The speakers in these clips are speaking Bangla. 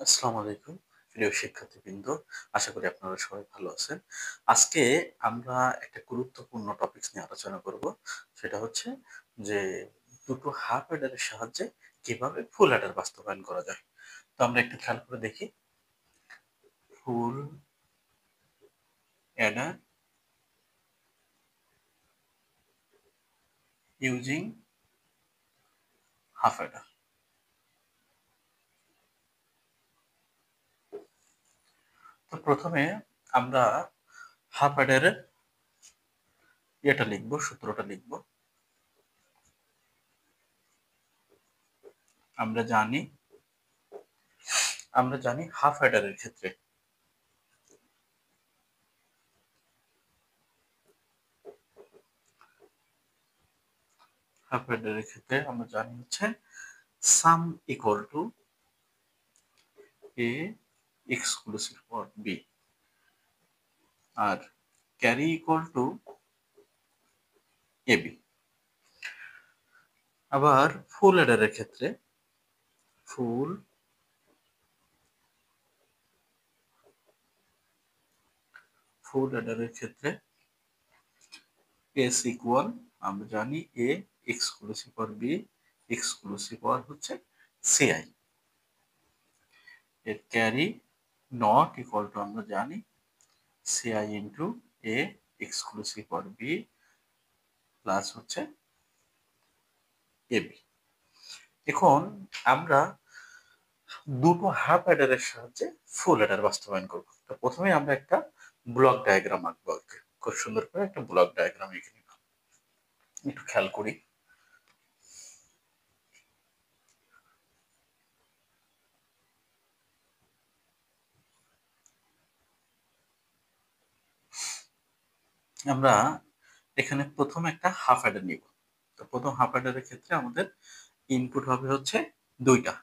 আসসালামু আলাইকুম প্রিয় শিক্ষার্থীবৃন্দ। আশা করি আপনারা সবাই ভালো আছেন। আজকে আমরা একটা গুরুত্বপূর্ণ টপিকস নিয়ে আলোচনা করব। সেটা হচ্ছে যে দুটো হাফ অ্যাডারের সাহায্যে কিভাবে ফুল অ্যাডার বাস্তবায়ন করা যায়। তো আমরা একটু খেয়াল করে দেখি। ফুল অ্যাডার ইউজিং হাফ অ্যাডার। তো প্রথমে আমরা হাফ অ্যাডারের লিখবো, সূত্রটা লিখবো। আমরা জানি হাফ অ্যাডারের ক্ষেত্রে আমরা জানি হচ্ছে sum equal to A exclusive for B আর ক্যারি ইকুয়াল টু এবি। আবার ফুল অ্যাডারের ক্ষেত্রে ফুল অ্যাডারের ক্ষেত্রে এস ইকুয়াল আমরা জানি A exclusive for B exclusive for হচ্ছে সিআই। এর ক্যারি নট ইকুয়াল টু আমরা জানি CI into A exclusive for B plus হচ্ছে এবি। এখন আমরা দুটো হাফ অ্যাডারের সাহায্যে ফুল অ্যাডার বাস্তবায়ন করব। তো প্রথমে আমরা একটা ব্লক ডায়াগ্রাম আঁকবো। খুব সুন্দর করে একটা ব্লক ডায়াগ্রাম এঁকে নিব। একটু খেয়াল করি। আমরা এখানে প্রথম একটা হাফ অ্যাডার নিব। তো প্রথম হাফ অ্যাডারের ক্ষেত্রে আমাদের ইনপুট হবে হচ্ছে দুইটা,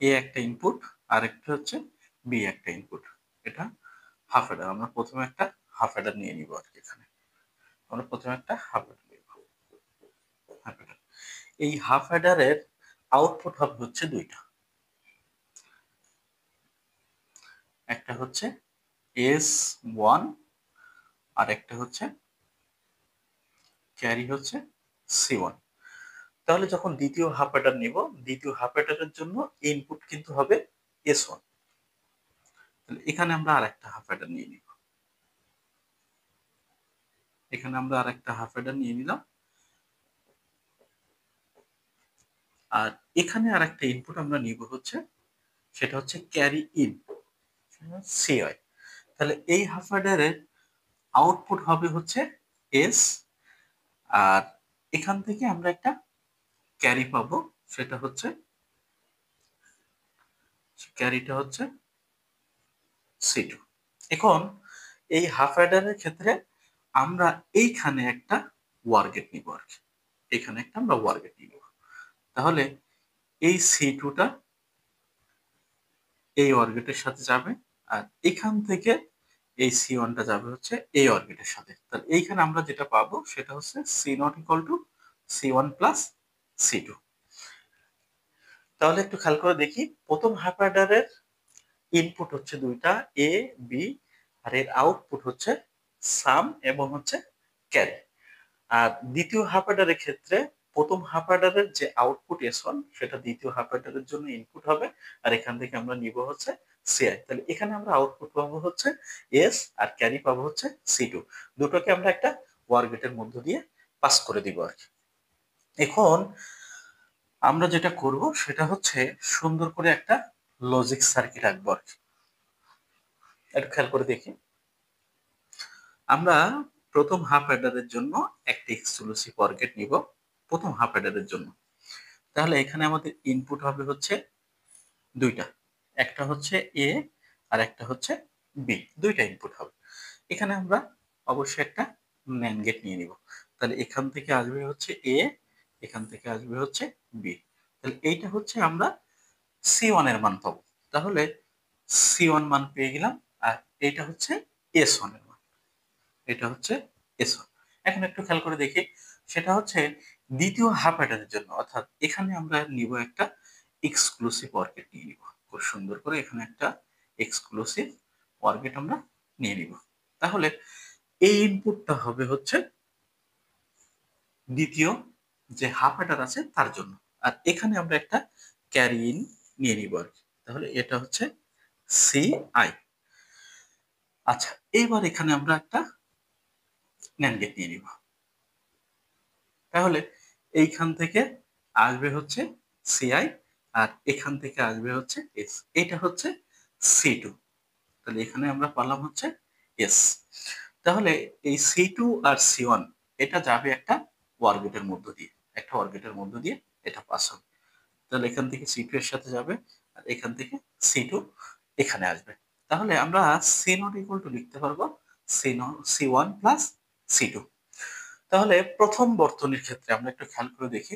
এ একটা ইনপুট আর একটা হচ্ছে বি একটা ইনপুট। এটা হাফ অ্যাডার। আমরা প্রথমে একটা হাফ অ্যাডার নিয়ে নিব আর কি। এখানে আমরা প্রথমে একটা হাফ অ্যাডার নিব। হাফ অ্যাডার, এই হাফ অ্যাডারের আউটপুট হবে হচ্ছে দুইটা। একটা হচ্ছে S1 আর একটা হচ্ছে ক্যারি হচ্ছে C1। তাহলে যখন দ্বিতীয় হাফ অ্যাডার নিব, দ্বিতীয় হাফ অ্যাডারের জন্য ইনপুট কিন্তু হবে S1। তাহলে এখানে আমরা আরেকটা হাফ অ্যাডার নিয়ে নিব। এখানে আমরা আরেকটা হাফ অ্যাডার নিয়ে নিলাম। আর এখানে আরেকটা ইনপুট আমরা নিব হচ্ছে, সেটা হচ্ছে ক্যারি ইন সিআই। তাহলে এই হাফ অ্যাডারের আউটপুট হবে হচ্ছে এস। আর এখান থেকে আমরা একটা ক্যারি পাবো, সেটা হচ্ছে ক্যারিটা হচ্ছে C2। এখন এই হাফ অ্যাডারের ক্ষেত্রে আমরা এইখানে একটা ওয়ার গেট নিব আর কি। এখানে একটা আমরা ওয়ার গেট নিব। তাহলে এই C2টা এই ওয়ার গেটের সাথে যাবে আর এখান থেকে এই C1টা যাবে হচ্ছে এই ওয়ার গেটের সাথে। তাহলে এইখানে আমরা যেটা পাবো সেটা হচ্ছে C0 equal to C1 plus C2। তাহলে একটু খেয়াল করে দেখি। প্রথম হাফ অ্যাডারের ইনপুট হচ্ছে দুইটা, এ বি, আর এর আউটপুট হচ্ছে সাম এবং হচ্ছে ক্যারি। আর দ্বিতীয় হাফ অ্যাডারের ক্ষেত্রে প্রথম হাফ অ্যাডারের যে আউটপুট S1 সেটা দ্বিতীয় হাফ অ্যাডারের জন্য ইনপুট হবে আর এখান থেকে আমরা নিব হচ্ছে সিআই। তাহলে এখানে আমরা আউটপুট পাবো হচ্ছে এস আর ক্যারি পাবো হচ্ছে C2। দুটোকে আমরা একটা ওয়ার গেটের মধ্য দিয়ে পাস করে দিব আর কি। এখন আমরা যেটা করব সেটা হচ্ছে সুন্দর করে একটা লজিক সার্কিট আঁকবো আর কি। একটু খেয়াল করে দেখি। আমরা প্রথম হাফ অ্যাডারের জন্য একটা এক্সক্লুসিভ OR গেট নিব প্রথম হাফ অ্যাডারের জন্য। তাহলে এখানে আমাদের ইনপুট হবে হচ্ছে দুইটা, একটা হচ্ছে এ আর একটা হচ্ছে বি। দুইটা ইনপুট হবে। এখানে আমরা অবশ্যই একটা ন্যান্ড গেট নিয়ে নিব। তাহলে এখান থেকে আসবে হচ্ছে এ, এখান থেকে আসবে হচ্ছে বি। তাহলে এইটা হচ্ছে আমরা C1 এর মান পাবো। তাহলে C1 মান পেয়ে গেলাম। আর এটা হচ্ছে S1 এর মান। এটা হচ্ছে S1। এখন একটু খেয়াল করে দেখি। সেটা হচ্ছে দ্বিতীয় হাফ অ্যাডারের জন্য, অর্থাৎ এখানে আমরা নিব একটা এক্সক্লুসিভ OR গেট নিয়ে নিব। তারপর সুন্দর করে এখানে একটা এক্সক্লুসিভ অরগেট আমরা নিয়ে নিব। তাহলে এই ইনপুটটা হবে হচ্ছে দ্বিতীয় যে হাফ অ্যাডার আছে তার জন্য, আর এখানে আমরা একটা ক্যারি ইন নিয়ে নিব আর কি। তাহলে এটা হচ্ছে সি আই। আচ্ছা, এইবার এখানে আমরা একটা ন্যান্ড গেট নিয়ে নিব। তাহলে এইখান থেকে আসবে হচ্ছে সিআই, আর এখান থেকে আসবে হচ্ছে এস। এটা হচ্ছে সি টু। তাহলে এখানে আমরা পারলাম হচ্ছে এস। তাহলে এই সি টু আর সি ওয়ান এটা যাবে একটা অরবিটের মধ্য দিয়ে, একটা অরবিটের মধ্য দিয়ে এটা পাস হবে। তাহলে এখান থেকে সি টু এর সাথে যাবে, আর এখান থেকে সি টু এখানে আসবে। তাহলে আমরা সি নট ইকুয়াল টু লিখতে পারবো C one plus C two. তাহলে প্রথম বর্তনীর ক্ষেত্রে আমরা একটু খেয়াল করে দেখি।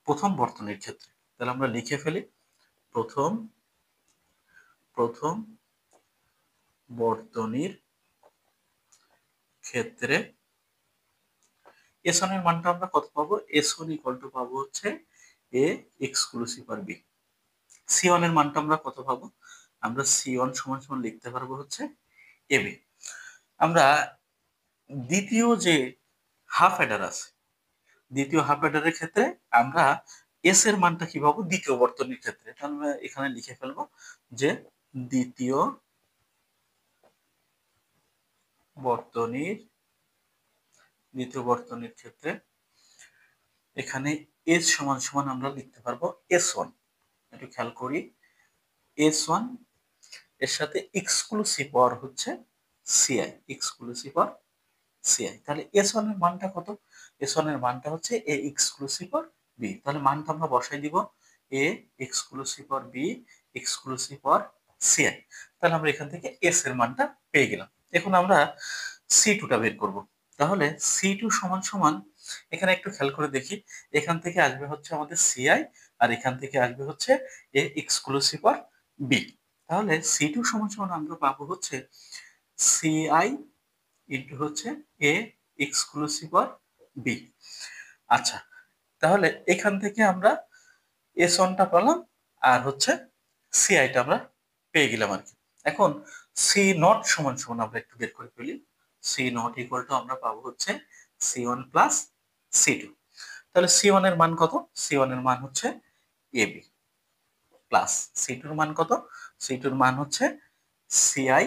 প্রথম বর্তনীর ক্ষেত্রে তাহলে আমরা লিখে ফেলি, প্রথম প্রথম বর্তনীর ক্ষেত্রে এস ওয়ান এর মানটা আমরা কত পাবো? এস ওয়ান ইকুয়াল টু পাবো হচ্ছে এ এক্সক্লুসিভ আর বি। সি ওয়ান এর মানটা আমরা কত পাবো? আমরা সি ওয়ান সমান সমান লিখতে পারবো হচ্ছে এ বি। আমরা দ্বিতীয় যে হাফ অ্যাডার আছে, দ্বিতীয় হাফ অ্যাডারের ক্ষেত্রে আমরা এস এর মানটা কি পাবো? দ্বিতীয় বর্তনীর ক্ষেত্রে তাহলে আমরা এখানে লিখে ফেলবো যে দ্বিতীয় বর্তনীর ক্ষেত্রে এখানে এস সমান সমান আমরা লিখতে পারবো এস ওয়ান। একটু খেয়াল করি, এস ওয়ান এর সাথে এক্সক্লুসিভ অর হচ্ছে সিআই, এক্সক্লুসিভ অর সিআই। তাহলে এস ওয়ান এর মানটা কত? এস ওয়ান এর মানটা হচ্ছে এ এক্সক্লুসিভ অর বি। তাহলে মানটা আমরা বসাই দিব A exclusive or B exclusive or CI. তাহলে আমরা এখান থেকে এস এর মানটা পেয়ে গেলাম। এখন আমরা সি টুটা বের করব। তাহলে সি টু সমান সমান এখানে একটু খেয়াল করে দেখি, এখান থেকে আসবে হচ্ছে আমাদের সিআই, আর এখান থেকে আসবে হচ্ছে এ এক্সক্লুসিভ অর বি। তাহলে সি টু সমান সমান আমরা পাবো হচ্ছে সিআই ইন্টু হচ্ছে এ এক্সক্লুসিভ অর বি। আচ্ছা, তাহলে এখান থেকে আমরা এস ওয়ানটা পেলাম, আর হচ্ছে সিআইটা আমরা পেয়ে গেলাম আর কি। এখন সি নট সমান সমান আমরা একটু বের করে ফেলি। সি নট ইকুয়াল টু আমরা পাবো হচ্ছে C one plus C two. তাহলে সি ওয়ান এর মান কত? সি ওয়ান এর মান হচ্ছে এ বি, প্লাস সি টুর মান কত? সি টুর মান হচ্ছে CI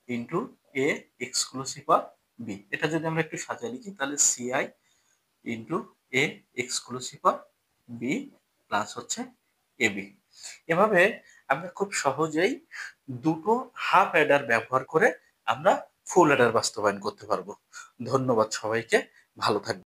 into A exclusive or B. এটা যদি আমরা একটু সাজিয়ে লিখি তাহলে CI into A exclusive or B plus হচ্ছে এ বি। এভাবে আমরা খুব সহজেই দুটো হাফ অ্যাডার ব্যবহার করে আমরা ফুল অ্যাডার বাস্তবায়ন করতে পারবো। ধন্যবাদ সবাইকে, ভালো থাকবেন।